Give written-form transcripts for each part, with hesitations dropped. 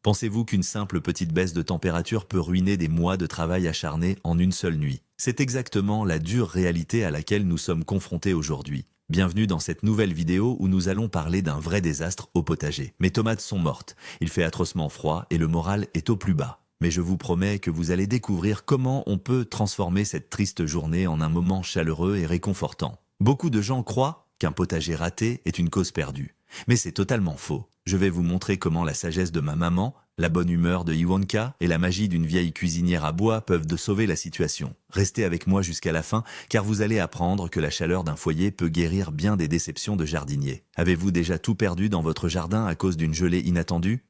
Pensez-vous qu'une simple petite baisse de température peut ruiner des mois de travail acharné en une seule nuit? C'est exactement la dure réalité à laquelle nous sommes confrontés aujourd'hui. Bienvenue dans cette nouvelle vidéo où nous allons parler d'un vrai désastre au potager. Mes tomates sont mortes, il fait atrocement froid et le moral est au plus bas. Mais je vous promets que vous allez découvrir comment on peut transformer cette triste journée en un moment chaleureux et réconfortant. Beaucoup de gens croient qu'un potager raté est une cause perdue. Mais c'est totalement faux. Je vais vous montrer comment la sagesse de ma maman, la bonne humeur de Iwonka et la magie d'une vieille cuisinière à bois peuvent sauver la situation. Restez avec moi jusqu'à la fin car vous allez apprendre que la chaleur d'un foyer peut guérir bien des déceptions de jardiniers. Avez-vous déjà tout perdu dans votre jardin à cause d'une gelée inattendue?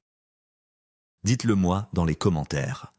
Dites-le moi dans les commentaires.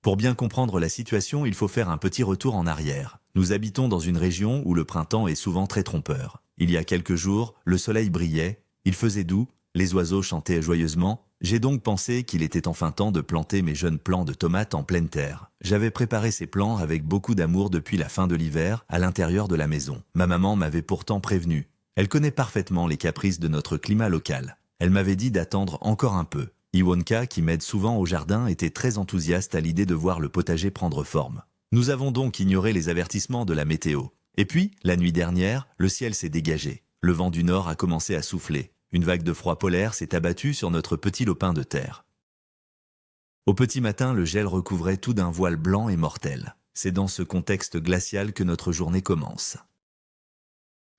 Pour bien comprendre la situation, il faut faire un petit retour en arrière. Nous habitons dans une région où le printemps est souvent très trompeur. Il y a quelques jours, le soleil brillait, il faisait doux, les oiseaux chantaient joyeusement. J'ai donc pensé qu'il était enfin temps de planter mes jeunes plants de tomates en pleine terre. J'avais préparé ces plants avec beaucoup d'amour depuis la fin de l'hiver, à l'intérieur de la maison. Ma maman m'avait pourtant prévenu. Elle connaît parfaitement les caprices de notre climat local. Elle m'avait dit d'attendre encore un peu. Iwonka, qui m'aide souvent au jardin, était très enthousiaste à l'idée de voir le potager prendre forme. Nous avons donc ignoré les avertissements de la météo. Et puis, la nuit dernière, le ciel s'est dégagé. Le vent du nord a commencé à souffler. Une vague de froid polaire s'est abattue sur notre petit lopin de terre. Au petit matin, le gel recouvrait tout d'un voile blanc et mortel. C'est dans ce contexte glacial que notre journée commence.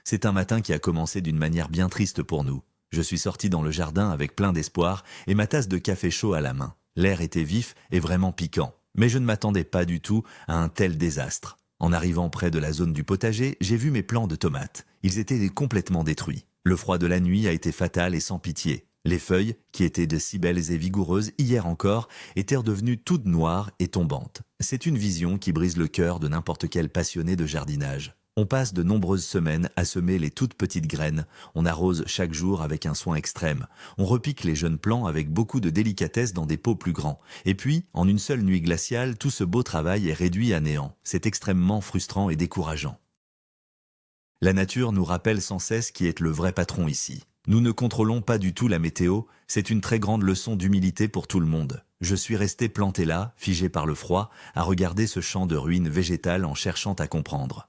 C'est un matin qui a commencé d'une manière bien triste pour nous. Je suis sorti dans le jardin avec plein d'espoir et ma tasse de café chaud à la main. L'air était vif et vraiment piquant. Mais je ne m'attendais pas du tout à un tel désastre. En arrivant près de la zone du potager, j'ai vu mes plants de tomates. Ils étaient complètement détruits. Le froid de la nuit a été fatal et sans pitié. Les feuilles, qui étaient de si belles et vigoureuses hier encore, étaient redevenues toutes noires et tombantes. C'est une vision qui brise le cœur de n'importe quel passionné de jardinage. On passe de nombreuses semaines à semer les toutes petites graines, on arrose chaque jour avec un soin extrême, on repique les jeunes plants avec beaucoup de délicatesse dans des pots plus grands. Et puis, en une seule nuit glaciale, tout ce beau travail est réduit à néant. C'est extrêmement frustrant et décourageant. La nature nous rappelle sans cesse qui est le vrai patron ici. Nous ne contrôlons pas du tout la météo, c'est une très grande leçon d'humilité pour tout le monde. Je suis resté planté là, figé par le froid, à regarder ce champ de ruines végétales en cherchant à comprendre.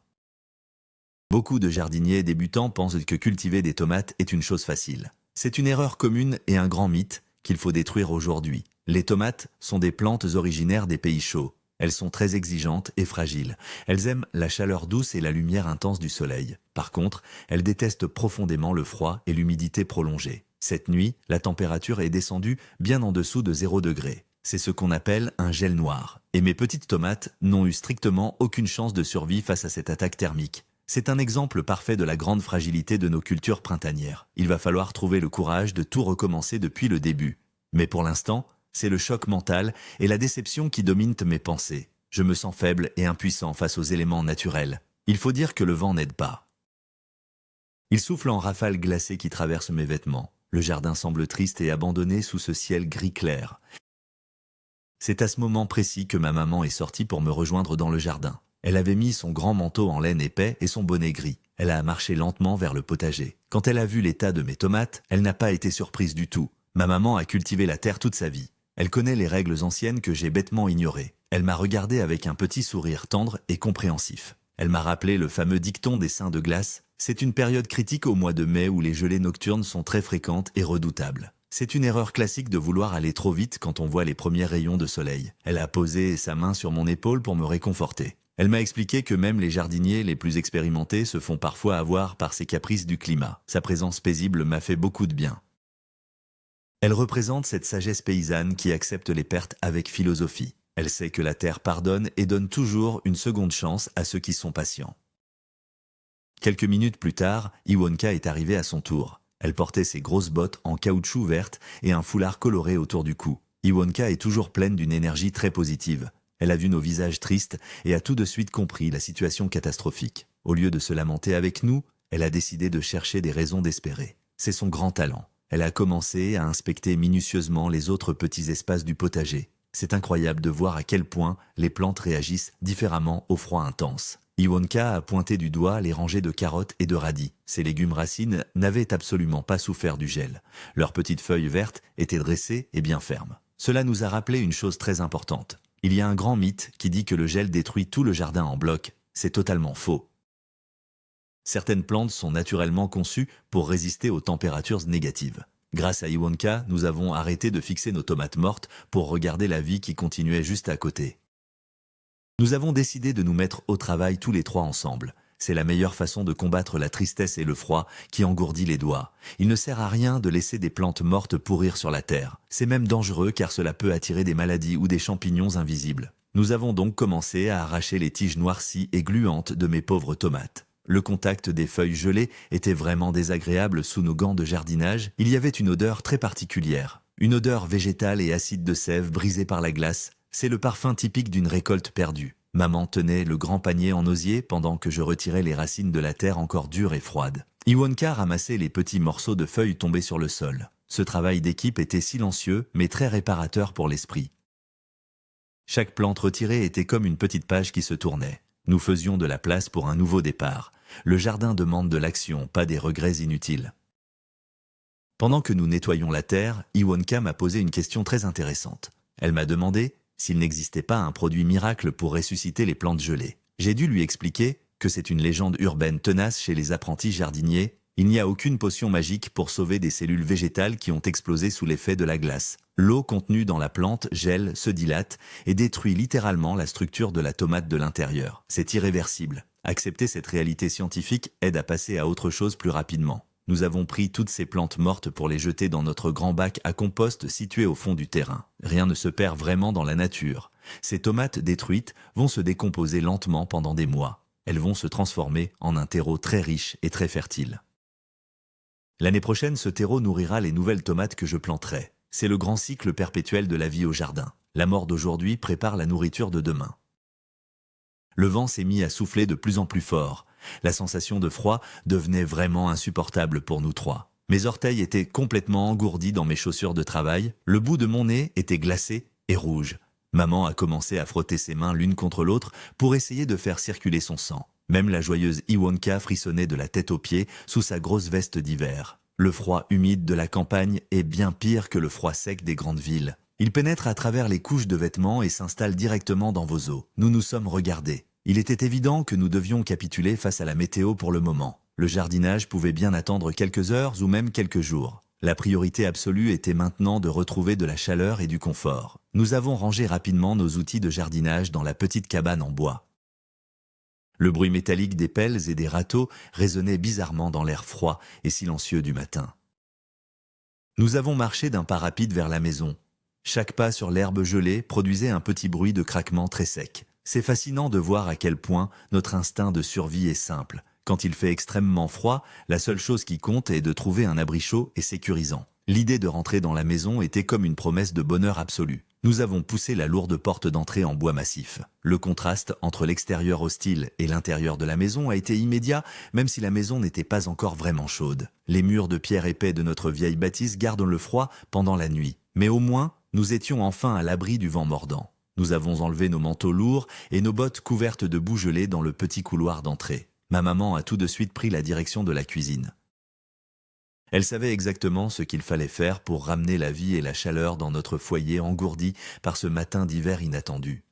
Beaucoup de jardiniers débutants pensent que cultiver des tomates est une chose facile. C'est une erreur commune et un grand mythe qu'il faut détruire aujourd'hui. Les tomates sont des plantes originaires des pays chauds. Elles sont très exigeantes et fragiles. Elles aiment la chaleur douce et la lumière intense du soleil. Par contre, elles détestent profondément le froid et l'humidité prolongée. Cette nuit, la température est descendue bien en dessous de 0 degré. C'est ce qu'on appelle un gel noir. Et mes petites tomates n'ont eu strictement aucune chance de survie face à cette attaque thermique. C'est un exemple parfait de la grande fragilité de nos cultures printanières. Il va falloir trouver le courage de tout recommencer depuis le début. Mais pour l'instant, c'est le choc mental et la déception qui dominent mes pensées. Je me sens faible et impuissant face aux éléments naturels. Il faut dire que le vent n'aide pas. Il souffle en rafales glacées qui traversent mes vêtements. Le jardin semble triste et abandonné sous ce ciel gris clair. C'est à ce moment précis que ma maman est sortie pour me rejoindre dans le jardin. Elle avait mis son grand manteau en laine épais et son bonnet gris. Elle a marché lentement vers le potager. Quand elle a vu l'état de mes tomates, elle n'a pas été surprise du tout. Ma maman a cultivé la terre toute sa vie. Elle connaît les règles anciennes que j'ai bêtement ignorées. Elle m'a regardé avec un petit sourire tendre et compréhensif. Elle m'a rappelé le fameux dicton des saints de glace. C'est une période critique au mois de mai où les gelées nocturnes sont très fréquentes et redoutables. C'est une erreur classique de vouloir aller trop vite quand on voit les premiers rayons de soleil. Elle a posé sa main sur mon épaule pour me réconforter. Elle m'a expliqué que même les jardiniers les plus expérimentés se font parfois avoir par ces caprices du climat. Sa présence paisible m'a fait beaucoup de bien. Elle représente cette sagesse paysanne qui accepte les pertes avec philosophie. Elle sait que la terre pardonne et donne toujours une seconde chance à ceux qui sont patients. Quelques minutes plus tard, Iwonka est arrivée à son tour. Elle portait ses grosses bottes en caoutchouc verte et un foulard coloré autour du cou. Iwonka est toujours pleine d'une énergie très positive. Elle a vu nos visages tristes et a tout de suite compris la situation catastrophique. Au lieu de se lamenter avec nous, elle a décidé de chercher des raisons d'espérer. C'est son grand talent. Elle a commencé à inspecter minutieusement les autres petits espaces du potager. C'est incroyable de voir à quel point les plantes réagissent différemment au froid intense. Iwonka a pointé du doigt les rangées de carottes et de radis. Ces légumes racines n'avaient absolument pas souffert du gel. Leurs petites feuilles vertes étaient dressées et bien fermes. Cela nous a rappelé une chose très importante. Il y a un grand mythe qui dit que le gel détruit tout le jardin en bloc. C'est totalement faux. Certaines plantes sont naturellement conçues pour résister aux températures négatives. Grâce à Iwonka, nous avons arrêté de fixer nos tomates mortes pour regarder la vie qui continuait juste à côté. Nous avons décidé de nous mettre au travail tous les trois ensemble. C'est la meilleure façon de combattre la tristesse et le froid qui engourdit les doigts. Il ne sert à rien de laisser des plantes mortes pourrir sur la terre. C'est même dangereux car cela peut attirer des maladies ou des champignons invisibles. Nous avons donc commencé à arracher les tiges noircies et gluantes de mes pauvres tomates. Le contact des feuilles gelées était vraiment désagréable sous nos gants de jardinage. Il y avait une odeur très particulière. Une odeur végétale et acide de sève brisée par la glace. C'est le parfum typique d'une récolte perdue. Maman tenait le grand panier en osier pendant que je retirais les racines de la terre encore dures et froides. Iwonka ramassait les petits morceaux de feuilles tombés sur le sol. Ce travail d'équipe était silencieux mais très réparateur pour l'esprit. Chaque plante retirée était comme une petite page qui se tournait. Nous faisions de la place pour un nouveau départ. Le jardin demande de l'action, pas des regrets inutiles. Pendant que nous nettoyions la terre, Iwonka m'a posé une question très intéressante. Elle m'a demandé s'il n'existait pas un produit miracle pour ressusciter les plantes gelées. J'ai dû lui expliquer que c'est une légende urbaine tenace chez les apprentis jardiniers. Il n'y a aucune potion magique pour sauver des cellules végétales qui ont explosé sous l'effet de la glace. L'eau contenue dans la plante gèle, se dilate et détruit littéralement la structure de la tomate de l'intérieur. C'est irréversible. Accepter cette réalité scientifique aide à passer à autre chose plus rapidement. Nous avons pris toutes ces plantes mortes pour les jeter dans notre grand bac à compost situé au fond du terrain. Rien ne se perd vraiment dans la nature. Ces tomates détruites vont se décomposer lentement pendant des mois. Elles vont se transformer en un terreau très riche et très fertile. L'année prochaine, ce terreau nourrira les nouvelles tomates que je planterai. C'est le grand cycle perpétuel de la vie au jardin. La mort d'aujourd'hui prépare la nourriture de demain. Le vent s'est mis à souffler de plus en plus fort. La sensation de froid devenait vraiment insupportable pour nous trois. Mes orteils étaient complètement engourdis dans mes chaussures de travail. Le bout de mon nez était glacé et rouge. Maman a commencé à frotter ses mains l'une contre l'autre pour essayer de faire circuler son sang. Même la joyeuse Iwonka frissonnait de la tête aux pieds sous sa grosse veste d'hiver. Le froid humide de la campagne est bien pire que le froid sec des grandes villes. Il pénètre à travers les couches de vêtements et s'installe directement dans vos os. Nous nous sommes regardés. Il était évident que nous devions capituler face à la météo pour le moment. Le jardinage pouvait bien attendre quelques heures ou même quelques jours. La priorité absolue était maintenant de retrouver de la chaleur et du confort. Nous avons rangé rapidement nos outils de jardinage dans la petite cabane en bois. Le bruit métallique des pelles et des râteaux résonnait bizarrement dans l'air froid et silencieux du matin. Nous avons marché d'un pas rapide vers la maison. Chaque pas sur l'herbe gelée produisait un petit bruit de craquement très sec. C'est fascinant de voir à quel point notre instinct de survie est simple. Quand il fait extrêmement froid, la seule chose qui compte est de trouver un abri chaud et sécurisant. L'idée de rentrer dans la maison était comme une promesse de bonheur absolu. Nous avons poussé la lourde porte d'entrée en bois massif. Le contraste entre l'extérieur hostile et l'intérieur de la maison a été immédiat, même si la maison n'était pas encore vraiment chaude. Les murs de pierre épais de notre vieille bâtisse gardent le froid pendant la nuit. Mais au moins, nous étions enfin à l'abri du vent mordant. Nous avons enlevé nos manteaux lourds et nos bottes couvertes de boue gelée dans le petit couloir d'entrée. Ma maman a tout de suite pris la direction de la cuisine. Elle savait exactement ce qu'il fallait faire pour ramener la vie et la chaleur dans notre foyer engourdi par ce matin d'hiver inattendu.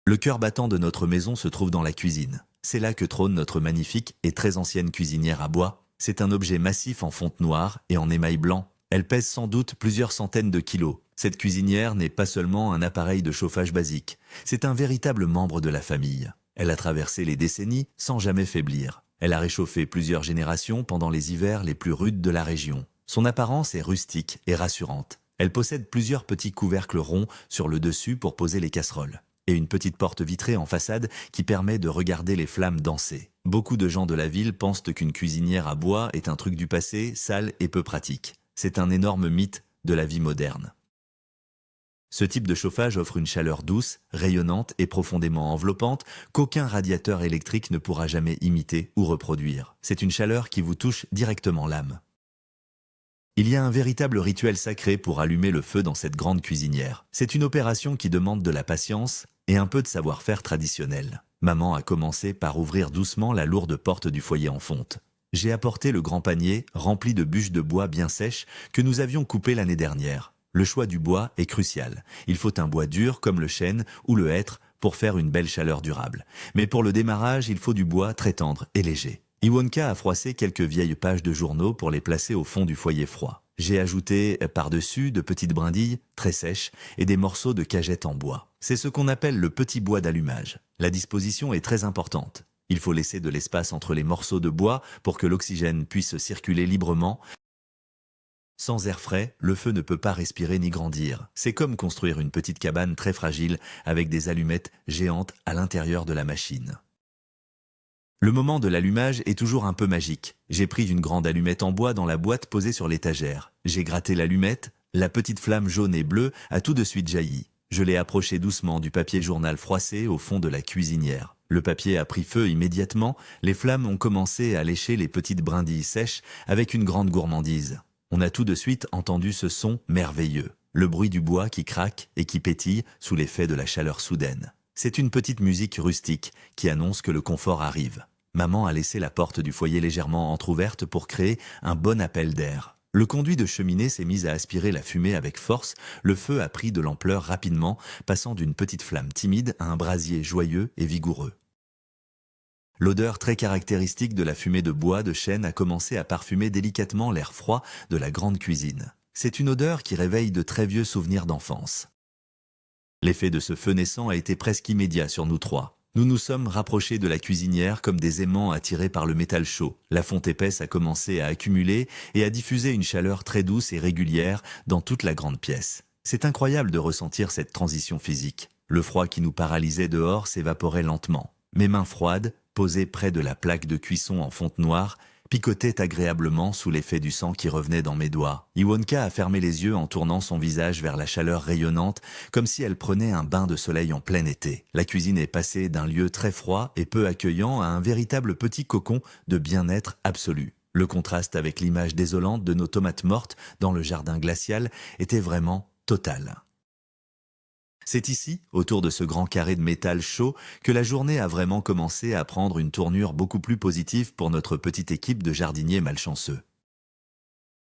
Le cœur battant de notre maison se trouve dans la cuisine. C'est là que trône notre magnifique et très ancienne cuisinière à bois. C'est un objet massif en fonte noire et en émail blanc. Elle pèse sans doute plusieurs centaines de kilos. Cette cuisinière n'est pas seulement un appareil de chauffage basique, c'est un véritable membre de la famille. Elle a traversé les décennies sans jamais faiblir. Elle a réchauffé plusieurs générations pendant les hivers les plus rudes de la région. Son apparence est rustique et rassurante. Elle possède plusieurs petits couvercles ronds sur le dessus pour poser les casseroles, et une petite porte vitrée en façade qui permet de regarder les flammes danser. Beaucoup de gens de la ville pensent qu'une cuisinière à bois est un truc du passé, sale et peu pratique. C'est un énorme mythe de la vie moderne. Ce type de chauffage offre une chaleur douce, rayonnante et profondément enveloppante qu'aucun radiateur électrique ne pourra jamais imiter ou reproduire. C'est une chaleur qui vous touche directement l'âme. Il y a un véritable rituel sacré pour allumer le feu dans cette grande cuisinière. C'est une opération qui demande de la patience et un peu de savoir-faire traditionnel. Maman a commencé par ouvrir doucement la lourde porte du foyer en fonte. J'ai apporté le grand panier rempli de bûches de bois bien sèches que nous avions coupées l'année dernière. Le choix du bois est crucial. Il faut un bois dur comme le chêne ou le hêtre pour faire une belle chaleur durable. Mais pour le démarrage, il faut du bois très tendre et léger. Iwonka a froissé quelques vieilles pages de journaux pour les placer au fond du foyer froid. J'ai ajouté par-dessus de petites brindilles très sèches et des morceaux de cagette en bois. C'est ce qu'on appelle le petit bois d'allumage. La disposition est très importante. Il faut laisser de l'espace entre les morceaux de bois pour que l'oxygène puisse circuler librement. Sans air frais, le feu ne peut pas respirer ni grandir. C'est comme construire une petite cabane très fragile avec des allumettes géantes à l'intérieur de la machine. Le moment de l'allumage est toujours un peu magique. J'ai pris une grande allumette en bois dans la boîte posée sur l'étagère. J'ai gratté l'allumette, la petite flamme jaune et bleue a tout de suite jailli. Je l'ai approchée doucement du papier journal froissé au fond de la cuisinière. Le papier a pris feu immédiatement, les flammes ont commencé à lécher les petites brindilles sèches avec une grande gourmandise. On a tout de suite entendu ce son merveilleux, le bruit du bois qui craque et qui pétille sous l'effet de la chaleur soudaine. C'est une petite musique rustique qui annonce que le confort arrive. Maman a laissé la porte du foyer légèrement entr'ouverte pour créer un bon appel d'air. Le conduit de cheminée s'est mis à aspirer la fumée avec force, le feu a pris de l'ampleur rapidement, passant d'une petite flamme timide à un brasier joyeux et vigoureux. L'odeur très caractéristique de la fumée de bois de chêne a commencé à parfumer délicatement l'air froid de la grande cuisine. C'est une odeur qui réveille de très vieux souvenirs d'enfance. L'effet de ce feu naissant a été presque immédiat sur nous trois. Nous nous sommes rapprochés de la cuisinière comme des aimants attirés par le métal chaud. La fonte épaisse a commencé à accumuler et à diffuser une chaleur très douce et régulière dans toute la grande pièce. C'est incroyable de ressentir cette transition physique. Le froid qui nous paralysait dehors s'évaporait lentement. Mes mains froides, posées près de la plaque de cuisson en fonte noire, picotaient agréablement sous l'effet du sang qui revenait dans mes doigts. Iwonka a fermé les yeux en tournant son visage vers la chaleur rayonnante, comme si elle prenait un bain de soleil en plein été. La cuisine est passée d'un lieu très froid et peu accueillant à un véritable petit cocon de bien-être absolu. Le contraste avec l'image désolante de nos tomates mortes dans le jardin glacial était vraiment total. C'est ici, autour de ce grand carré de métal chaud, que la journée a vraiment commencé à prendre une tournure beaucoup plus positive pour notre petite équipe de jardiniers malchanceux.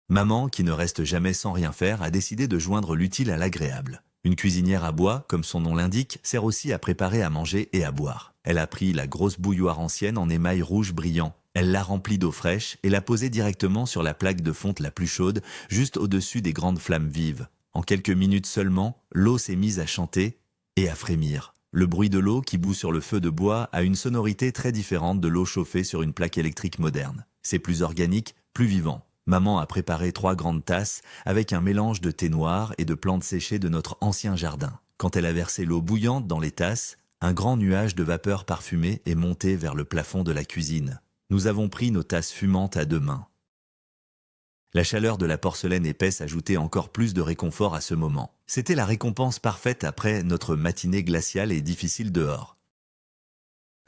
Maman, qui ne reste jamais sans rien faire, a décidé de joindre l'utile à l'agréable. Une cuisinière à bois, comme son nom l'indique, sert aussi à préparer à manger et à boire. Elle a pris la grosse bouilloire ancienne en émail rouge brillant. Elle l'a remplie d'eau fraîche et l'a posée directement sur la plaque de fonte la plus chaude, juste au-dessus des grandes flammes vives. En quelques minutes seulement, l'eau s'est mise à chanter et à frémir. Le bruit de l'eau qui bout sur le feu de bois a une sonorité très différente de l'eau chauffée sur une plaque électrique moderne. C'est plus organique, plus vivant. Maman a préparé 3 grandes tasses avec un mélange de thé noir et de plantes séchées de notre ancien jardin. Quand elle a versé l'eau bouillante dans les tasses, un grand nuage de vapeur parfumée est monté vers le plafond de la cuisine. Nous avons pris nos tasses fumantes à 2 mains. La chaleur de la porcelaine épaisse ajoutait encore plus de réconfort à ce moment. C'était la récompense parfaite après notre matinée glaciale et difficile dehors.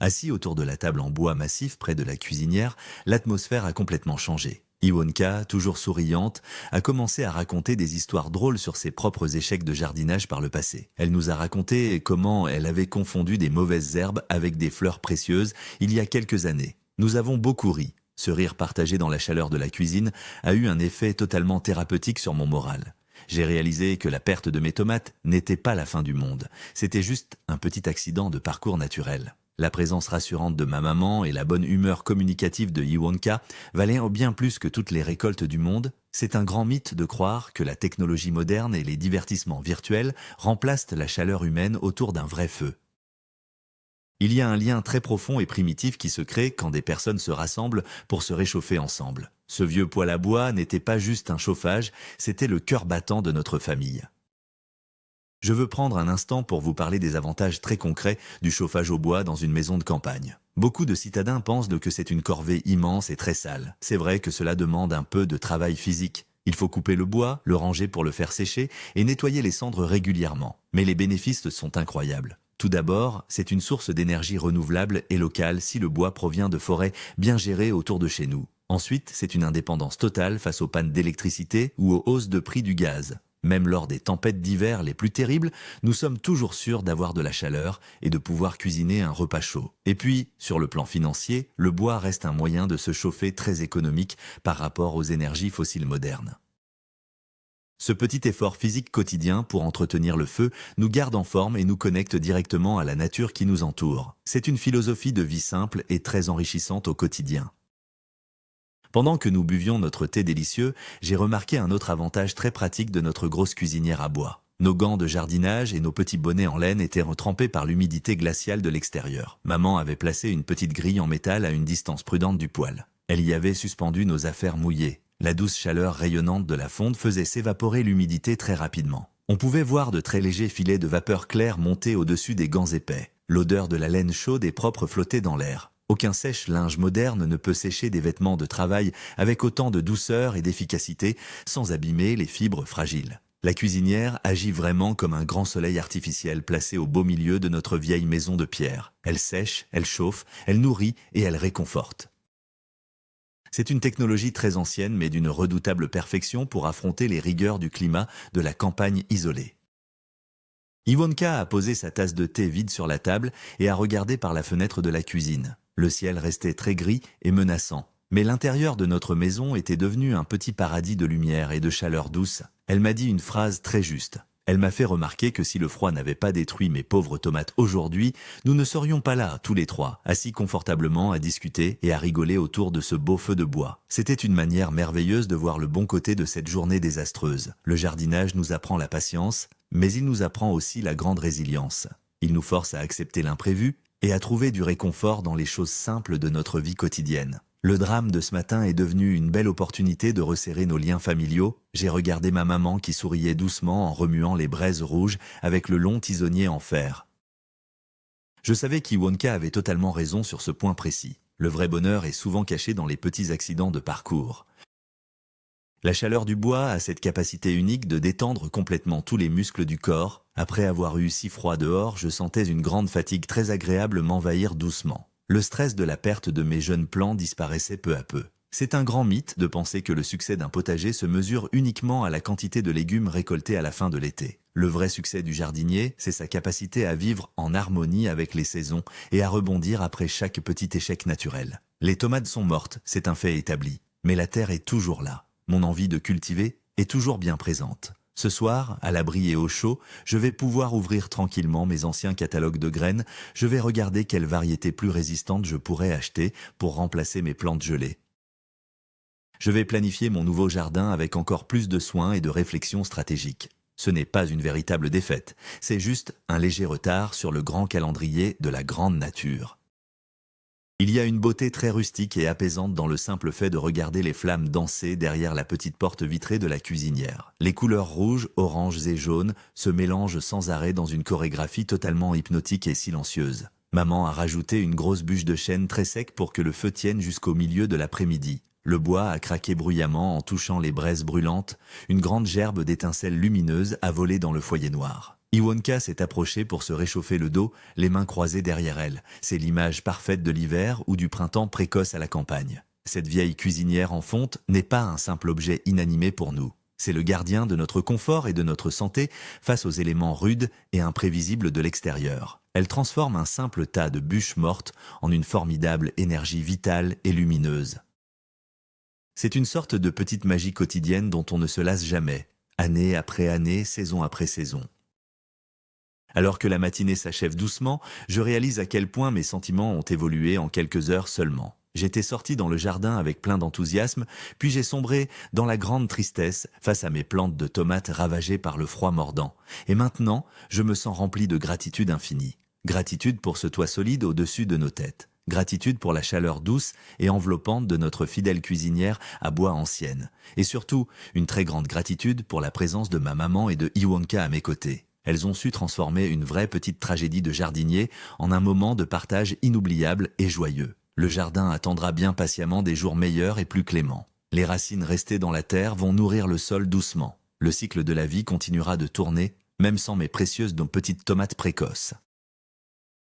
Assis autour de la table en bois massif près de la cuisinière, l'atmosphère a complètement changé. Iwonka, toujours souriante, a commencé à raconter des histoires drôles sur ses propres échecs de jardinage par le passé. Elle nous a raconté comment elle avait confondu des mauvaises herbes avec des fleurs précieuses il y a quelques années. Nous avons beaucoup ri. Ce rire partagé dans la chaleur de la cuisine a eu un effet totalement thérapeutique sur mon moral. J'ai réalisé que la perte de mes tomates n'était pas la fin du monde. C'était juste un petit accident de parcours naturel. La présence rassurante de ma maman et la bonne humeur communicative de Iwonka valaient bien plus que toutes les récoltes du monde. C'est un grand mythe de croire que la technologie moderne et les divertissements virtuels remplacent la chaleur humaine autour d'un vrai feu. Il y a un lien très profond et primitif qui se crée quand des personnes se rassemblent pour se réchauffer ensemble. Ce vieux poêle à bois n'était pas juste un chauffage, c'était le cœur battant de notre famille. Je veux prendre un instant pour vous parler des avantages très concrets du chauffage au bois dans une maison de campagne. Beaucoup de citadins pensent que c'est une corvée immense et très sale. C'est vrai que cela demande un peu de travail physique. Il faut couper le bois, le ranger pour le faire sécher et nettoyer les cendres régulièrement. Mais les bénéfices sont incroyables. Tout d'abord, c'est une source d'énergie renouvelable et locale si le bois provient de forêts bien gérées autour de chez nous. Ensuite, c'est une indépendance totale face aux pannes d'électricité ou aux hausses de prix du gaz. Même lors des tempêtes d'hiver les plus terribles, nous sommes toujours sûrs d'avoir de la chaleur et de pouvoir cuisiner un repas chaud. Et puis, sur le plan financier, le bois reste un moyen de se chauffer très économique par rapport aux énergies fossiles modernes. Ce petit effort physique quotidien pour entretenir le feu nous garde en forme et nous connecte directement à la nature qui nous entoure. C'est une philosophie de vie simple et très enrichissante au quotidien. Pendant que nous buvions notre thé délicieux, j'ai remarqué un autre avantage très pratique de notre grosse cuisinière à bois. Nos gants de jardinage et nos petits bonnets en laine étaient retrempés par l'humidité glaciale de l'extérieur. Maman avait placé une petite grille en métal à une distance prudente du poêle. Elle y avait suspendu nos affaires mouillées. La douce chaleur rayonnante de la fonte faisait s'évaporer l'humidité très rapidement. On pouvait voir de très légers filets de vapeur claire monter au-dessus des gants épais. L'odeur de la laine chaude et propre flottait dans l'air. Aucun sèche-linge moderne ne peut sécher des vêtements de travail avec autant de douceur et d'efficacité sans abîmer les fibres fragiles. La cuisinière agit vraiment comme un grand soleil artificiel placé au beau milieu de notre vieille maison de pierre. Elle sèche, elle chauffe, elle nourrit et elle réconforte. C'est une technologie très ancienne mais d'une redoutable perfection pour affronter les rigueurs du climat de la campagne isolée. Iwonka a posé sa tasse de thé vide sur la table et a regardé par la fenêtre de la cuisine. Le ciel restait très gris et menaçant, mais l'intérieur de notre maison était devenu un petit paradis de lumière et de chaleur douce. Elle m'a dit une phrase très juste. Elle m'a fait remarquer que si le froid n'avait pas détruit mes pauvres tomates aujourd'hui, nous ne serions pas là, tous les trois, assis confortablement à discuter et à rigoler autour de ce beau feu de bois. C'était une manière merveilleuse de voir le bon côté de cette journée désastreuse. Le jardinage nous apprend la patience, mais il nous apprend aussi la grande résilience. Il nous force à accepter l'imprévu et à trouver du réconfort dans les choses simples de notre vie quotidienne. Le drame de ce matin est devenu une belle opportunité de resserrer nos liens familiaux. J'ai regardé ma maman qui souriait doucement en remuant les braises rouges avec le long tisonnier en fer. Je savais qu'Iwonka avait totalement raison sur ce point précis. Le vrai bonheur est souvent caché dans les petits accidents de parcours. La chaleur du bois a cette capacité unique de détendre complètement tous les muscles du corps. Après avoir eu si froid dehors, je sentais une grande fatigue très agréable m'envahir doucement. Le stress de la perte de mes jeunes plants disparaissait peu à peu. C'est un grand mythe de penser que le succès d'un potager se mesure uniquement à la quantité de légumes récoltés à la fin de l'été. Le vrai succès du jardinier, c'est sa capacité à vivre en harmonie avec les saisons et à rebondir après chaque petit échec naturel. Les tomates sont mortes, c'est un fait établi, mais la terre est toujours là. Mon envie de cultiver est toujours bien présente. Ce soir, à l'abri et au chaud, je vais pouvoir ouvrir tranquillement mes anciens catalogues de graines. Je vais regarder quelles variétés plus résistantes je pourrais acheter pour remplacer mes plantes gelées. Je vais planifier mon nouveau jardin avec encore plus de soins et de réflexion stratégique. Ce n'est pas une véritable défaite, c'est juste un léger retard sur le grand calendrier de la grande nature. Il y a une beauté très rustique et apaisante dans le simple fait de regarder les flammes danser derrière la petite porte vitrée de la cuisinière. Les couleurs rouges, oranges et jaunes se mélangent sans arrêt dans une chorégraphie totalement hypnotique et silencieuse. Maman a rajouté une grosse bûche de chêne très sec pour que le feu tienne jusqu'au milieu de l'après-midi. Le bois a craqué bruyamment en touchant les braises brûlantes. Une grande gerbe d'étincelles lumineuses a volé dans le foyer noir. Iwonka s'est approchée pour se réchauffer le dos, les mains croisées derrière elle. C'est l'image parfaite de l'hiver ou du printemps précoce à la campagne. Cette vieille cuisinière en fonte n'est pas un simple objet inanimé pour nous. C'est le gardien de notre confort et de notre santé face aux éléments rudes et imprévisibles de l'extérieur. Elle transforme un simple tas de bûches mortes en une formidable énergie vitale et lumineuse. C'est une sorte de petite magie quotidienne dont on ne se lasse jamais, année après année, saison après saison. Alors que la matinée s'achève doucement, je réalise à quel point mes sentiments ont évolué en quelques heures seulement. J'étais sorti dans le jardin avec plein d'enthousiasme, puis j'ai sombré dans la grande tristesse face à mes plantes de tomates ravagées par le froid mordant. Et maintenant, je me sens rempli de gratitude infinie. Gratitude pour ce toit solide au-dessus de nos têtes. Gratitude pour la chaleur douce et enveloppante de notre fidèle cuisinière à bois ancienne. Et surtout, une très grande gratitude pour la présence de ma maman et de Iwonka à mes côtés. Elles ont su transformer une vraie petite tragédie de jardinier en un moment de partage inoubliable et joyeux. Le jardin attendra bien patiemment des jours meilleurs et plus cléments. Les racines restées dans la terre vont nourrir le sol doucement. Le cycle de la vie continuera de tourner, même sans mes précieuses petites tomates précoces.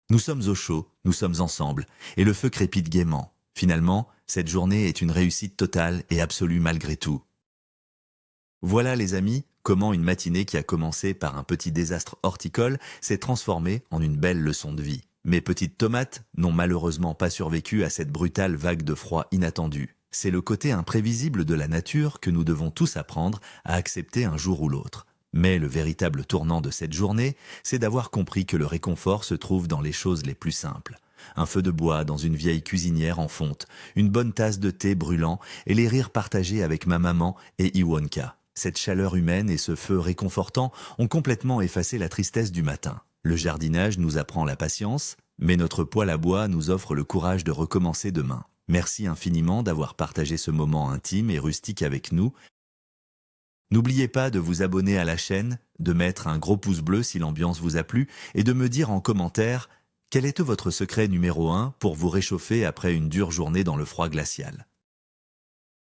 Nous sommes au chaud, nous sommes ensemble, et le feu crépite gaiement. Finalement, cette journée est une réussite totale et absolue malgré tout. Voilà les amis, comment une matinée qui a commencé par un petit désastre horticole s'est transformée en une belle leçon de vie. Mes petites tomates n'ont malheureusement pas survécu à cette brutale vague de froid inattendue. C'est le côté imprévisible de la nature que nous devons tous apprendre à accepter un jour ou l'autre. Mais le véritable tournant de cette journée, c'est d'avoir compris que le réconfort se trouve dans les choses les plus simples. Un feu de bois dans une vieille cuisinière en fonte, une bonne tasse de thé brûlant et les rires partagés avec ma maman et Iwonka. Cette chaleur humaine et ce feu réconfortant ont complètement effacé la tristesse du matin. Le jardinage nous apprend la patience, mais notre poêle à bois nous offre le courage de recommencer demain. Merci infiniment d'avoir partagé ce moment intime et rustique avec nous. N'oubliez pas de vous abonner à la chaîne, de mettre un gros pouce bleu si l'ambiance vous a plu et de me dire en commentaire quel est votre secret numéro 1 pour vous réchauffer après une dure journée dans le froid glacial.